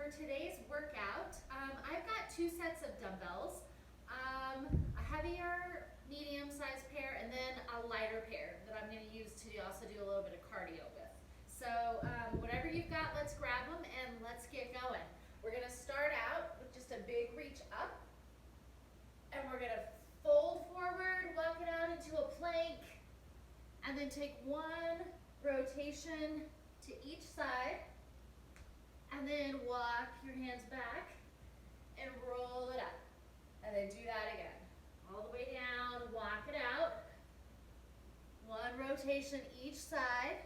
for today's workout, I've got two sets of dumbbells, a heavier medium-sized pair and then a lighter pair that I'm going to use to also do a little bit of cardio with. So whatever you've got, let's grab them and let's get going. We're going to start out with just a big reach up, and we're going to fold forward, walk it out into a plank, and then take one rotation to each side, and then walk your hands back and roll it up, and then do that again. All the way down, walk it out. One rotation each side.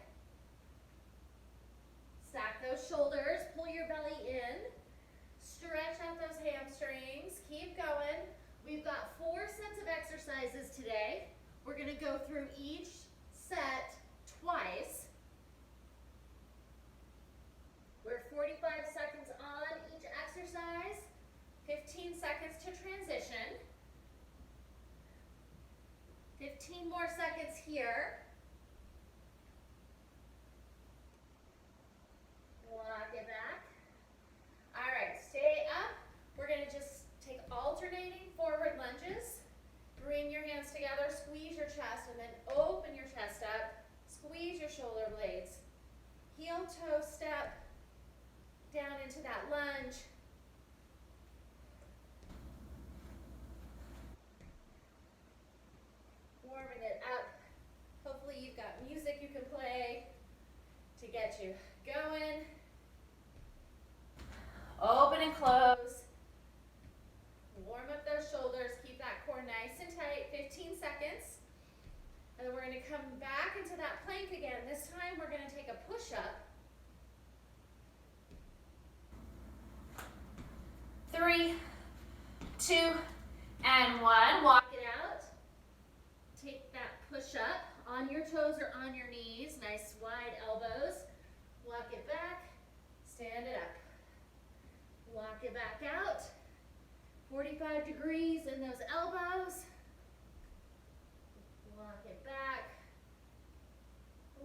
Stack those shoulders, pull your belly in, stretch out those hamstrings, keep going. We've got 4 sets of exercises today. We're going to go through each set twice. We're 45 seconds on each exercise, 15 seconds to transition, 15 more seconds here. Walk it back. All right, stay up. We're going to just take alternating forward lunges. Bring your hands together, squeeze your chest, and then open your chest up. Squeeze your shoulder blades. Heel toe step down into that lunge. Warming it up. Hopefully you've got music you can play to get you going. Open and close. Warm up those shoulders. Keep that core nice and tight. 15 seconds. And then we're going to come back into that plank again. This time we're going to take a push-up. 3, 2, and 1. Walk it out. Take that push-up on your toes or on your knees. Nice wide elbows. Walk it back. Stand it up. Walk it back out. 45 degrees in those elbows. Walk it back.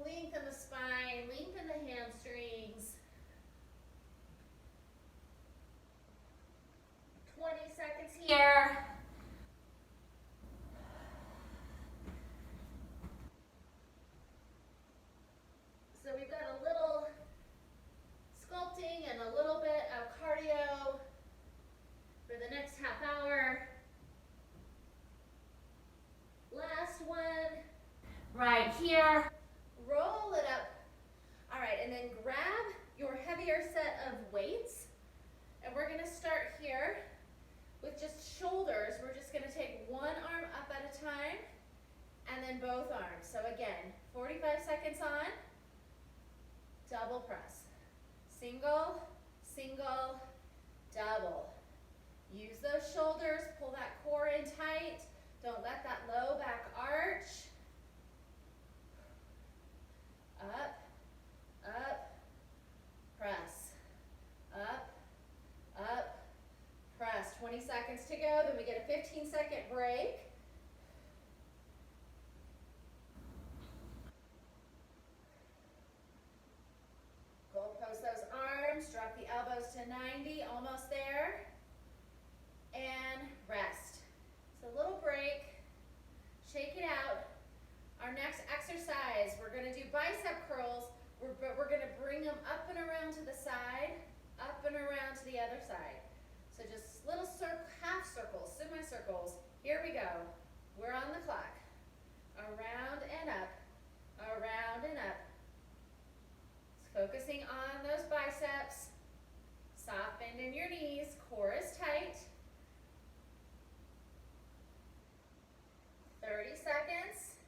Lengthen the spine, lengthen the hamstrings. 20 seconds here. So we've got a little sculpting and a little bit of cardio for the next half hour. Last one, right here. Roll it up. All right, and then grab your heavier set of weights. And we're gonna start here with just shoulders. We're just gonna take one arm up at a time and then both arms. So again, 45 seconds on, double press. Single, single, double. Use those shoulders, pull that core in tight. Don't let that low back arch. Up, up, press. Up, up, press. 20 seconds to go, then we get a 15-second break. Goal post those arms, drop the elbows to 90, almost there. And rest. So a little break, shake it out. Our next exercise, we're going to do bicep curls, but we're going to bring them up and around to the side, up and around to the other side. So just little half circles, semicircles. Here we go. We're on the clock. Around and up, around and up. Focusing on those biceps. Soft bend in your knees, core is tight. 30 seconds.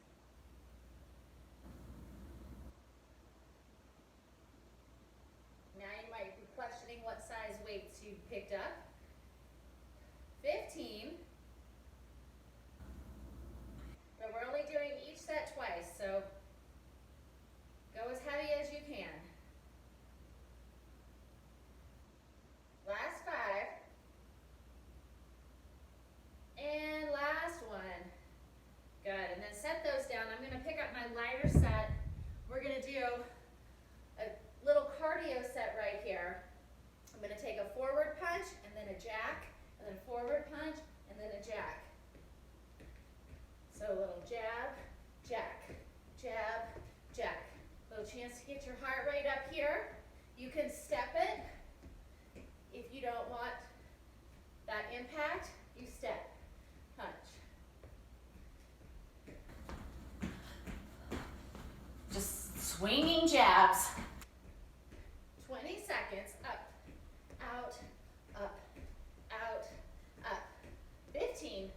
Now you might be questioning what size weights you picked up. 15. But we're only doing each set twice, so go as heavy as you can. Last 5. And last one. Good, and then set those down. I'm going to pick up my lighter set. We're going to do a little cardio set right here. I'm going to take a Little chance to get your heart rate up here. You can step it. If you don't want that impact, you step, punch. Just swinging jabs. 20 seconds, up, out, up, out, up. 15.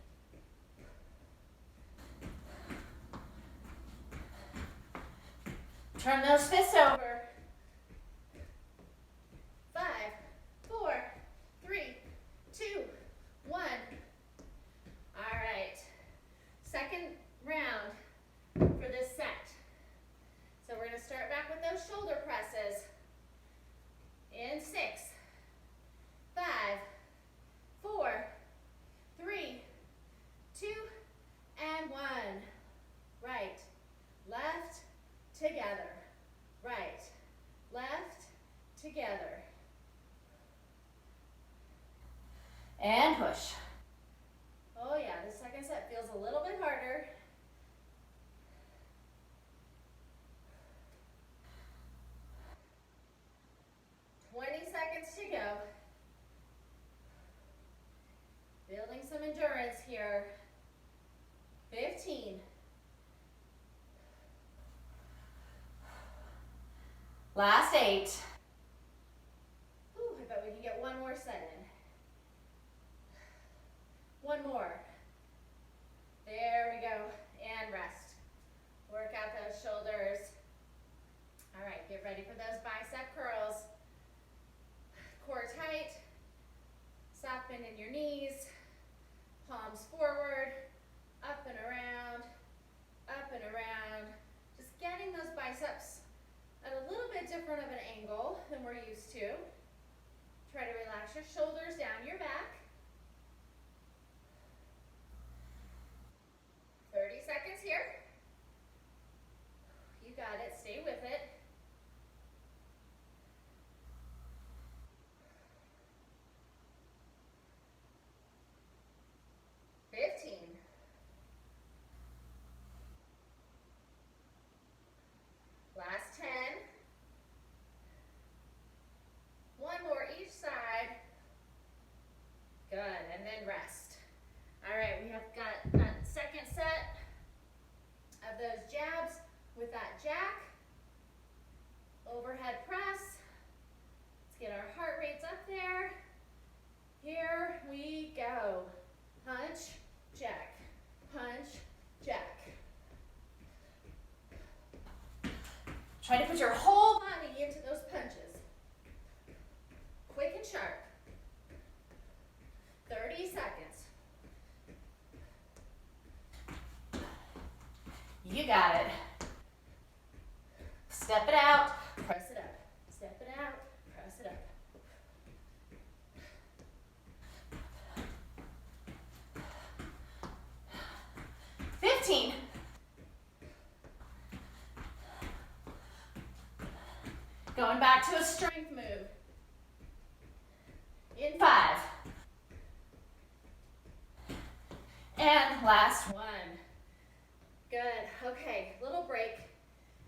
Turn those fists over. 5, 4, 3, 2, 1. All right. Second round for this set. So we're going to start back with those shoulder presses. In 6, 5, 4, 3, 2, and 1. Right, left, together. Right, left, together. And push. Oh yeah, the second set feels a little bit harder. Seconds to go. Building some endurance here. 15. Last 8. Ooh, I bet we can get one more set in. One more. There we go. And rest. Work out those shoulders. All right, get ready for those bicep curls. Core tight, soft bend in your knees, palms forward, up and around, just getting those biceps at a little bit different of an angle than we're used to. Try to relax your shoulders down your back. 30 seconds here. You got it, stay with it. 15. Last 10. One more each side. Good, and then rest. All right, we have got that second set of those jabs with that jack. Overhead press. Let's get our heart rates up there. Here we go. Punch, jack, punch, jack. Try to put your whole Body into those punches. Quick and sharp. 30 seconds. You got it. Step it out. Press it up. Step it out. Press it up. 15. Going back to a strength move. In 5. And last one. Good. Okay, little break.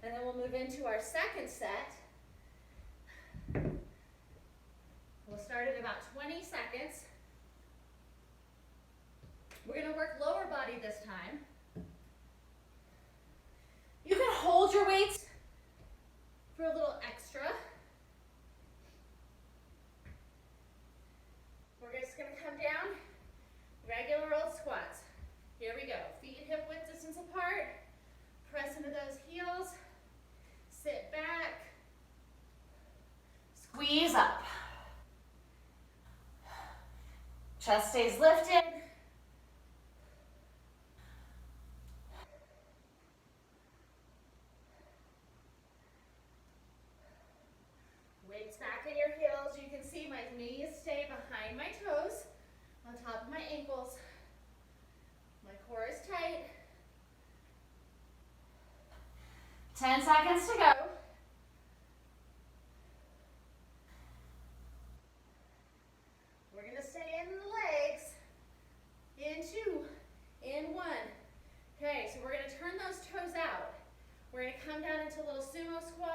And then we'll move into our second set. We'll start at about 20 seconds. We're going to work lower body this time. You can hold your weights For a little extra. We're just going to come down, regular old squats. Here we go. Feet hip width distance apart. Press into those heels. Sit back. Squeeze up. Chest stays lifted. Weights back in your heels. You can see my knees stay behind my toes, on top of my ankles. My core is tight. 10 seconds to go. We're going to stay in the legs. In 2, in 1. Okay, so we're going to turn those toes out. We're going to come down into a little sumo squat.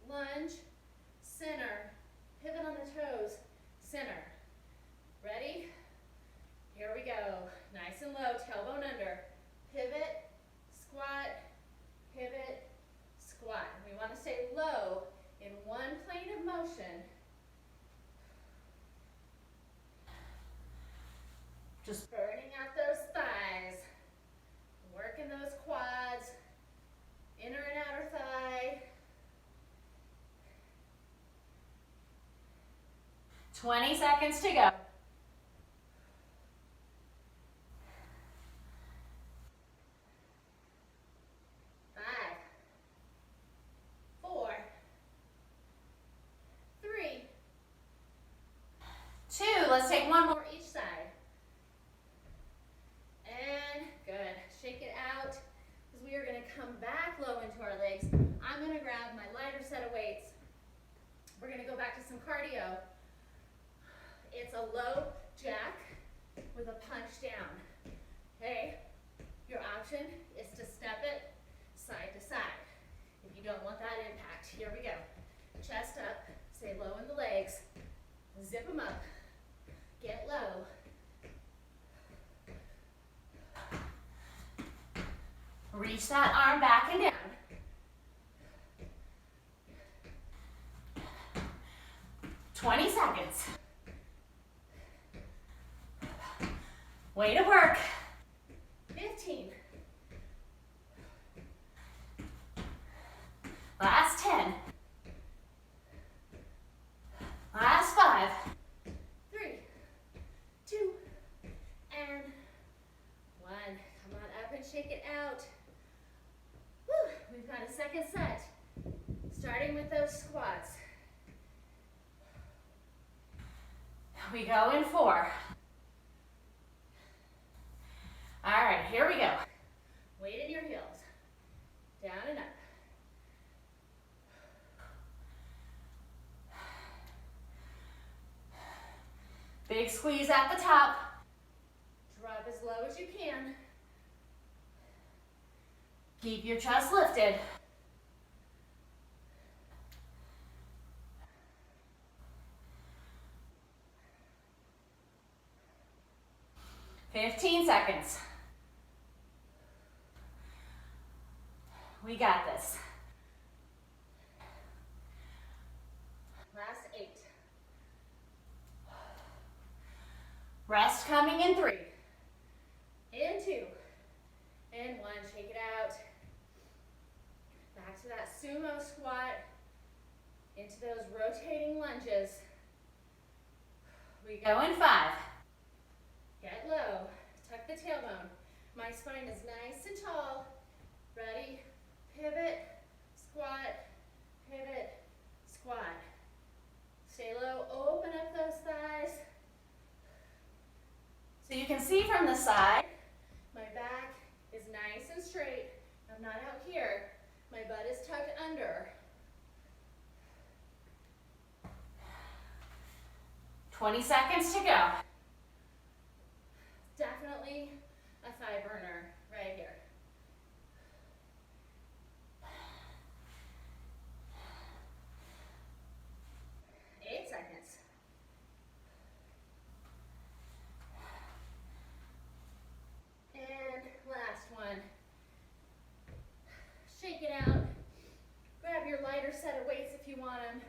lunge, center, pivot on the toes, center. Ready? Here we go. Nice and low, tailbone under. Pivot, squat, pivot, squat. We want to stay low in one plane of motion. Just Burning out those thighs. Working those quads. Inner and outer thigh. 20 seconds to go. 5, 4, 3, 2, let's take one more. for each side. And good. Shake it out because we are going to come back low into our legs. I'm going to grab my lighter set of weights. We're going to go back to some cardio. It's a low jack with a punch down. Okay? Your option is to step it side to side. If you don't want that impact, here we go. Chest up, stay low in the legs, zip them up, get low. Reach that arm back and down. Twenty seconds. Way to work. 15. Last 10. Last 5. 3, 2, and 1. Come on up and shake it out. Whew. We've got a second set. Starting with those squats. We go in 4. All right, here we go. Weight in your heels. Down and up. Big squeeze at the top. Drop as low as you can. Keep your chest lifted. Fifteen seconds. We got this. Last 8. Rest coming in 3. And 2. And 1. Shake it out. Back to that sumo squat. Into those rotating lunges. We Go in 5. Get low. Tuck the tailbone. My spine is nice and tall. Ready? Pivot, squat, pivot, squat. Stay low. Open up those thighs. So you can see from the side, My back is nice and straight. I'm not out here. My butt is tucked under. 20 seconds to go. Definitely a thigh burner right here. 8 seconds. And last one. Shake it out. Grab your lighter set of weights if you want them.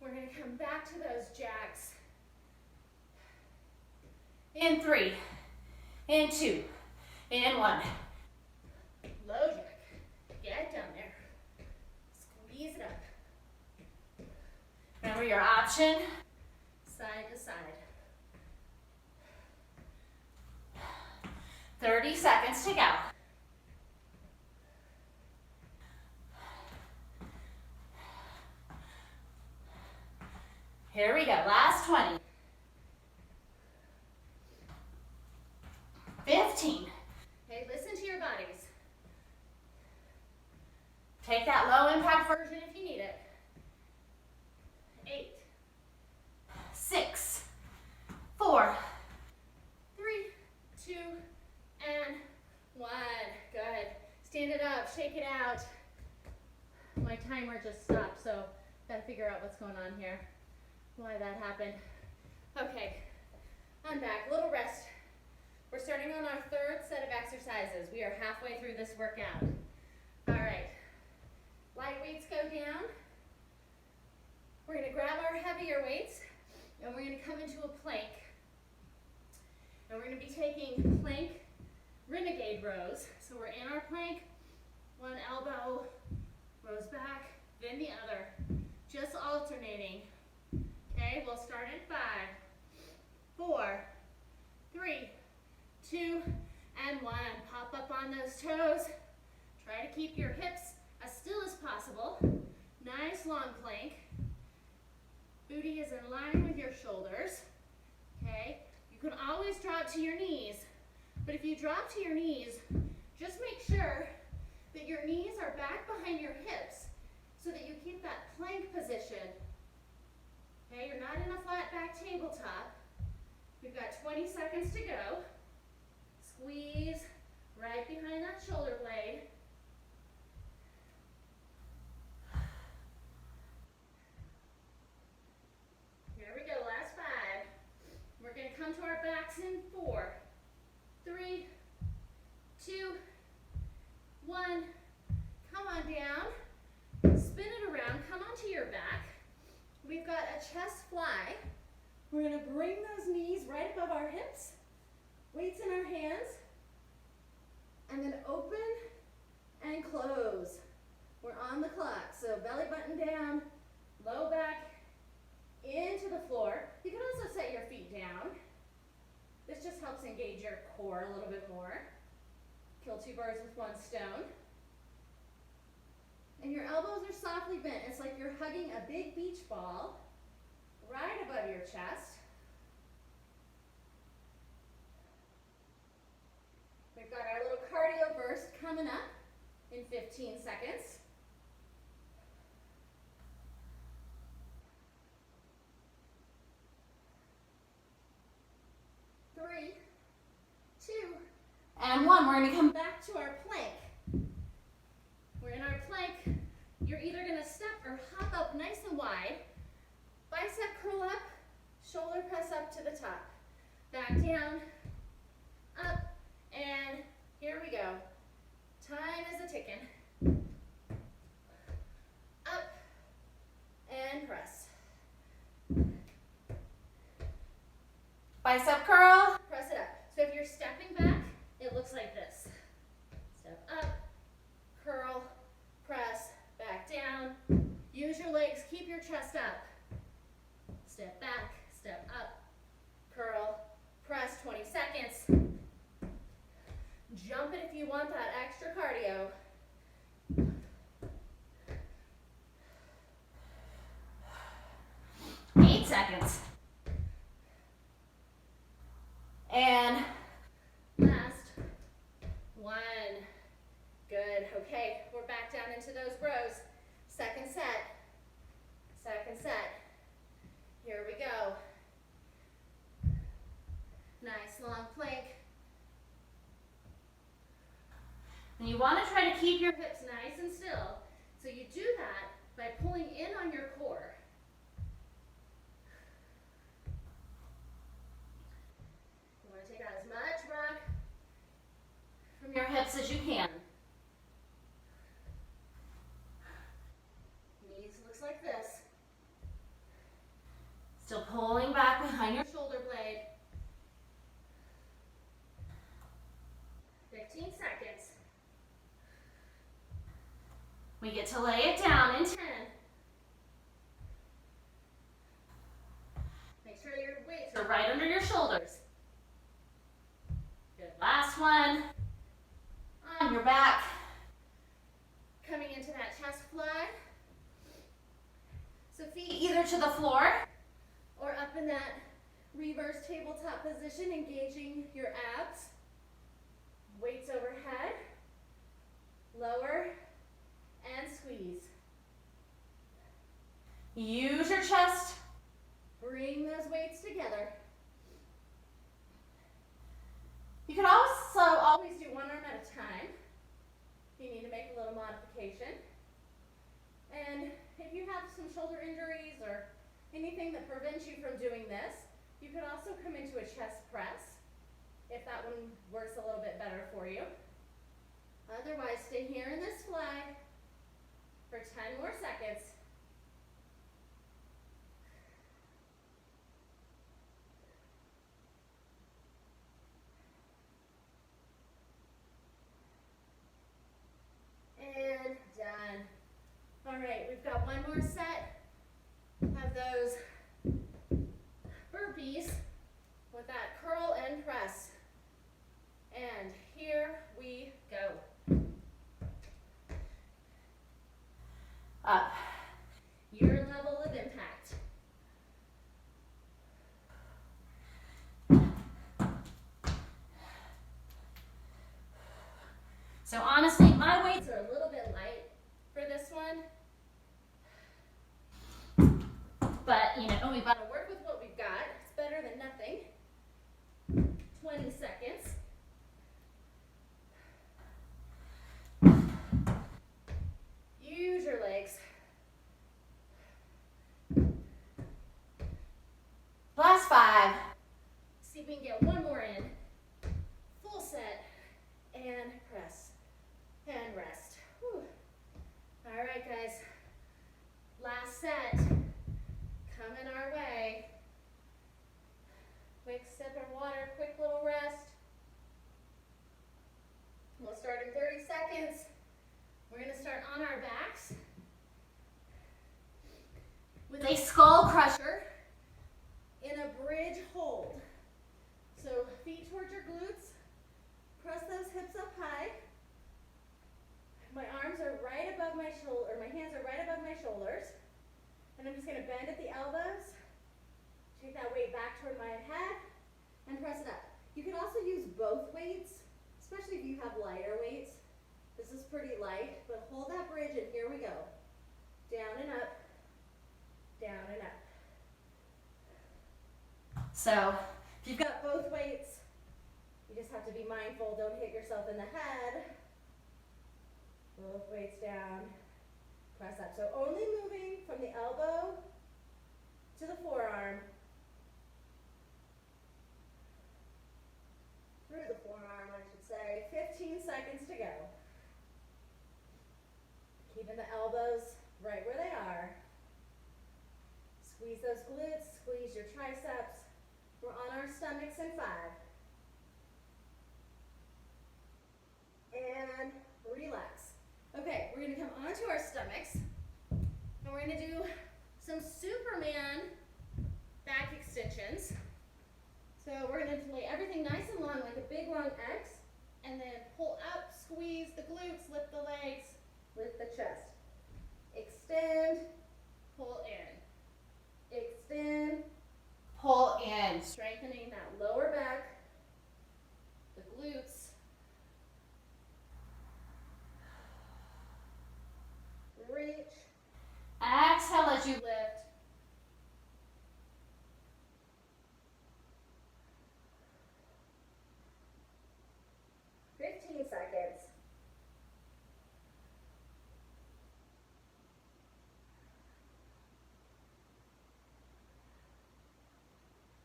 We're going to come back to those jacks. In 3. In 2. In 1. Low jack. Get down there. Squeeze it up. Remember your option. Side to side. 30 seconds to go. Here we go. Last 20. 15. Okay, listen to your bodies. Take that low impact version. Version if you need it. 8, 6, 4, 3, 2, and 1. Good. Stand it up. Shake it out. My timer timer just stopped, so gotta figure out what's going on here, why that happened. Okay, I'm back, a little rest. We're starting on our third set of exercises. We are halfway through this workout. All right, light weights go down. We're gonna grab our heavier weights and we're gonna come into a plank. And we're gonna be taking plank renegade rows. So we're in our plank, one elbow rows back, then the other, just alternating. Okay, we'll start in 5, 4, 3, 2, and 1. Pop up on those toes. Try to keep your hips as still as possible. Nice long plank. Booty is in line with your shoulders. Okay, you can always drop to your knees, but if you drop to your knees, just make sure that your knees are back behind your hips so that you keep that plank position. Okay, you're not in a flat back tabletop. We've got 20 seconds to go. Squeeze right behind that shoulder blade. Here we go, last 5. We're going to come to our backs in 4, 3, 2, 1. Come on down. Spin it around. Come onto your back. We've got a chest fly. We're going to bring those knees right above our hips. Weights in our hands. And then open and close. We're on the clock. So belly button down, low back into the floor. You can also set your feet down. This just helps engage your core a little bit more. Kill 2 birds with 1 stone. And your elbows are softly bent. It's like you're hugging a big beach ball right above your chest. We've got our little cardio burst coming up in 15 seconds. Three, 2, and 1. We're going to come back to our plank. We're in our plank. You're either going to step or hop up nice and wide. Bicep curl up, shoulder press up to the top. Back down, up, and here we go. Time is a-ticking. Up, and press. Bicep curl, press it up. So if you're stepping back, it looks like this. Step up, curl, press, back down. Use your legs, keep your chest up. Step back, step up, curl, press, 20 seconds. Jump it if you want that extra cardio. Eight seconds. And last 1. Good. Okay, we're back down into those rows. Second set. Second set. Here we go. Nice long plank. And you want to try to keep your hips nice and still. So you do that by pulling in on your core. You want to take out as much rock from your hips as you can. Knees looks like this. Still pulling back behind your shoulder blade. 15 seconds. We get to lay it down in 10. Make sure your weights are right under your shoulders. Good. Last one. On your back. Coming into that chest fly. So feet either to the floor or up in that reverse tabletop position, engaging your abs. Weights overhead. Lower. And squeeze. Use your chest. Bring those weights together. You can also always do one arm at a time. You need to make a little modification. And if you have some shoulder injuries or anything that prevents you from doing this, you could also come into a chest press if that one works a little bit better for you. Otherwise, stay here in this flag for 10 more seconds. And done. All right, we've got one more set of those burpees with that curl and press. And here we go. Up. Your level of impact. So honestly, my weights These are a little bit light for this one, but you know, we've got gotta work with what we've got. It's better than nothing. 20 seconds. Use your legs. last 5. See if we can get one more in. Full set and press and rest. Whew. All right, guys. Last set coming our way. Quick sip of water, quick little rest. We'll start in 30 seconds. We're gonna start on our backs with A skull crusher. pressure in a bridge hold. So feet towards your glutes, press those hips up high. My arms are right above my shoulder, or my hands are right above my shoulders. And I'm just gonna bend at the elbows, take that weight back toward my head, and press it up. You can also use both weights, especially if you have lighter weights. This is pretty light, but hold that bridge and here we go. Down and up, down and up. So If you've got both weights, you just have to be mindful, don't hit yourself in the head. Both weights down, press up. So only moving from the elbow to the forearm, through the forearm, I should say. 15 seconds to go. Keeping the elbows right where they are. Squeeze those glutes, squeeze your triceps. We're on our stomachs in 5. And relax. Okay, we're gonna come onto our stomachs and we're gonna do some Superman back extensions. So we're gonna lay everything nice and long, like a big long X, and then pull up, squeeze the glutes, lift the legs, lift the chest. Extend, pull in. Extend, pull in. strengthening that lower back, the glutes. Reach, Exhale as you lift. Seconds.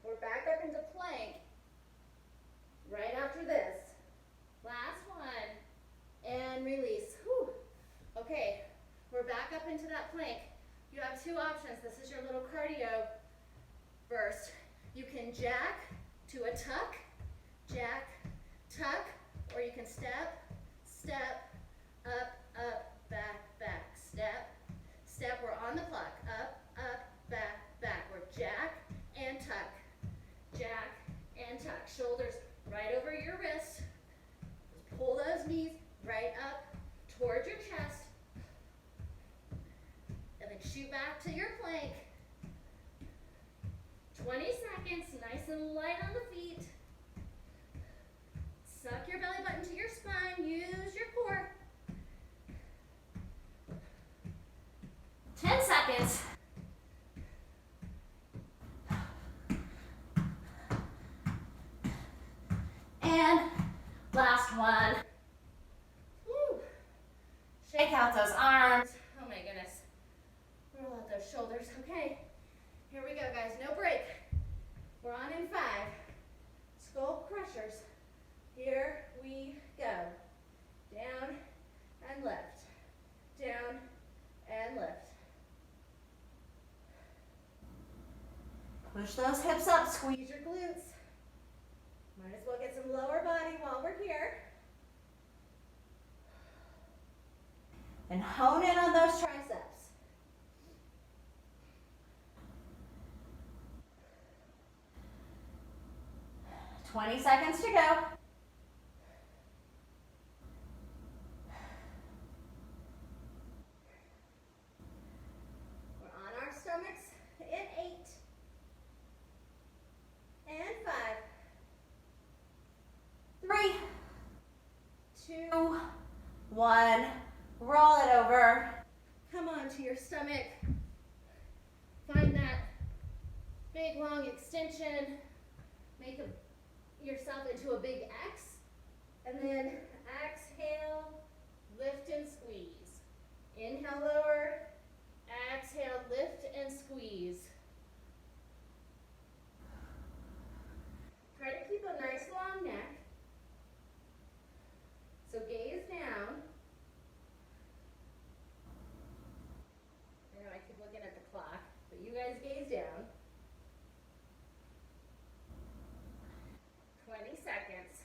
We're back up into plank right after this. Last one. And release. Whew. Okay, we're back up into that plank. You have 2 options. This is your little cardio burst. You can jack to a tuck, jack, tuck, or you can step, step, up, up, back, back, step, step. We're on the clock. Up, up, back, back. We're jack and tuck, jack and tuck. Shoulders right over your wrists. Just pull those knees right up towards your chest. And then shoot back to your plank. 20 seconds, nice and light on the feet. Suck your belly button to your spine. Use your core. 10 seconds. And last one. Woo. Shake out those arms. Oh my goodness. Okay, here we go, guys. No break. We're on in 5. Skull crushers. Here we go. Down and lift. Down and lift. Push those hips up, squeeze your glutes. Might as well get some lower body while we're here. And hone in on those triceps. "20 seconds to go. We're on our stomachs in 8 and 5, 3, 2, 1. Roll it over. Come onto your stomach. Find that big long extension. Make yourself into a big X. And then exhale, lift and squeeze. Inhale, lower. Exhale, lift and squeeze. Try to keep a nice long neck. So gaze down. I know I keep looking at the clock, but you guys gaze down. 20 seconds.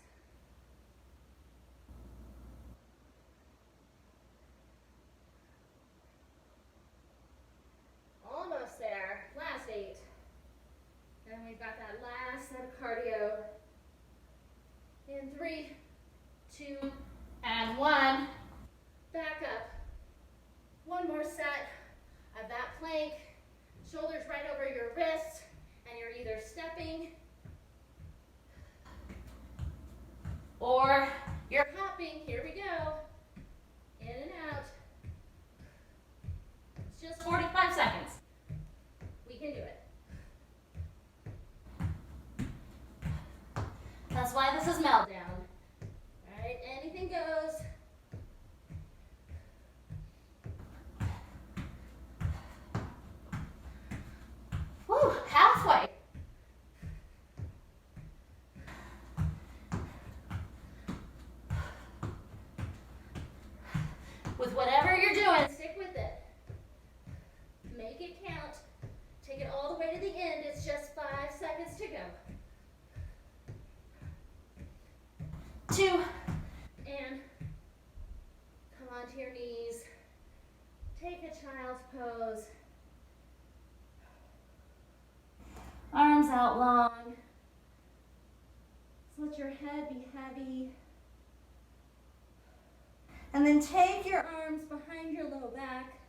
Almost there. Last 8. And we've got that last set of cardio. In 3, 2, and 1. Back up. One more set of that plank. Shoulders right over your wrists, and you're either stepping or you're hopping. Here we go. In and out. It's just 45 seconds. We can do it. That's why this is Meltdown. All right, anything goes. Whew, halfway. With whatever you're doing, stick with it. Make it count. Take it all the way to the end. It's just 5 seconds to go. 2, and come onto your knees. Take a child's pose. Arms out long. So let your head be heavy. And then take your arms behind your low back,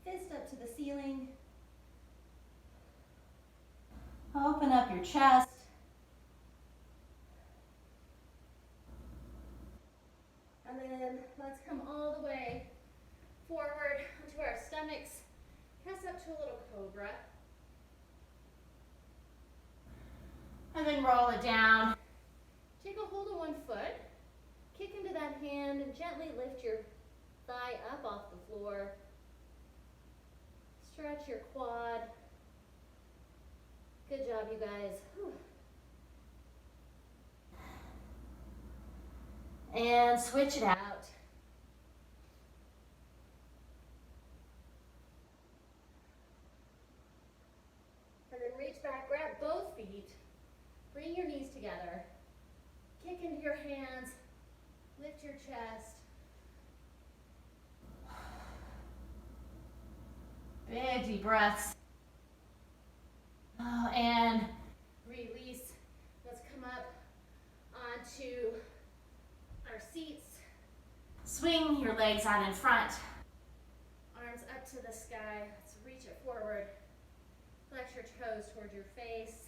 fist up to the ceiling. Open up your chest. And then let's come all the way forward onto our stomachs. Press up to a little cobra. And then roll it down. Take a hold of one foot. Kick into that hand and gently lift your thigh up off the floor. Stretch your quad. Good job, you guys. Whew. And switch it out. And then reach back, grab both feet. Bring your knees together. Kick into your hands. Lift your chest. Big deep breaths. Oh, and release. Let's come up onto our seats. Swing your legs out in front. Arms up to the sky. Let's reach it forward. Flex your toes towards your face.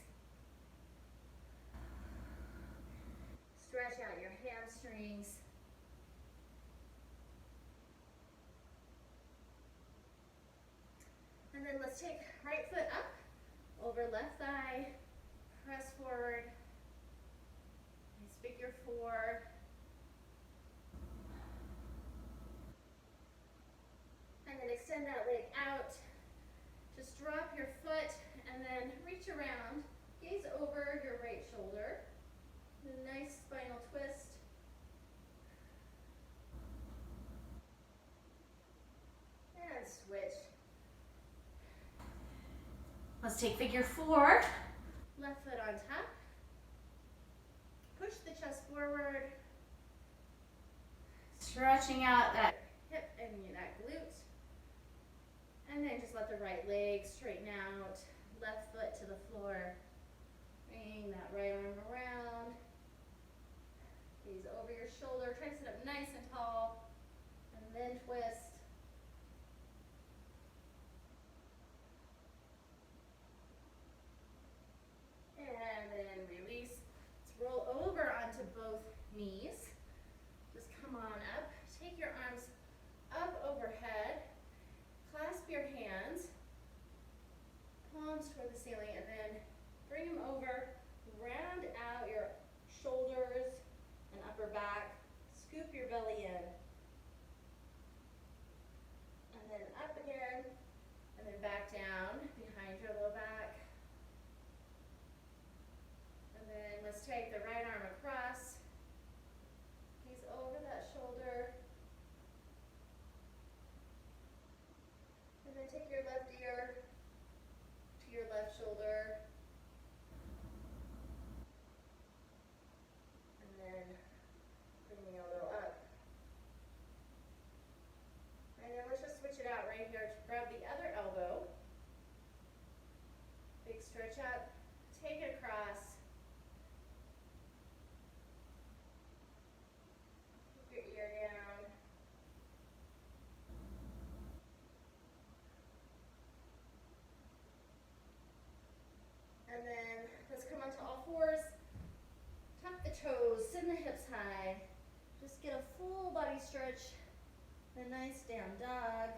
Stretch out your hamstrings. And then let's take right foot up over left thigh. Press forward. Nice figure 4. And then extend that leg out. Just drop your around, gaze over your right shoulder. A nice spinal twist. And switch. Let's take figure 4. Left foot on top. Push the chest forward. Stretching out that Hip and that glute. And then just let the right leg straighten out. Left foot to the floor. Bring that right arm around. Gaze over your shoulder. Try to sit up nice and tall. And then twist. And then release. Let's roll over onto both knees. Just come on up. Take your arms up overhead. Clasp your hands. Palms toward the ceiling, and then bring them over. Round out your shoulders and upper back. Scoop your belly in. And then up again. And then back down behind your low back. And then let's take the right arm across. Gaze over that shoulder. And then take your left ear to your left shoulder. And then bring the elbow up. And then let's just switch it out right here. Grab the other elbow. Big stretch up. Take it across. Keep your ear down. And then let's come onto all fours. Tuck the toes, send the hips high. Just get a full body stretch. A nice down dog.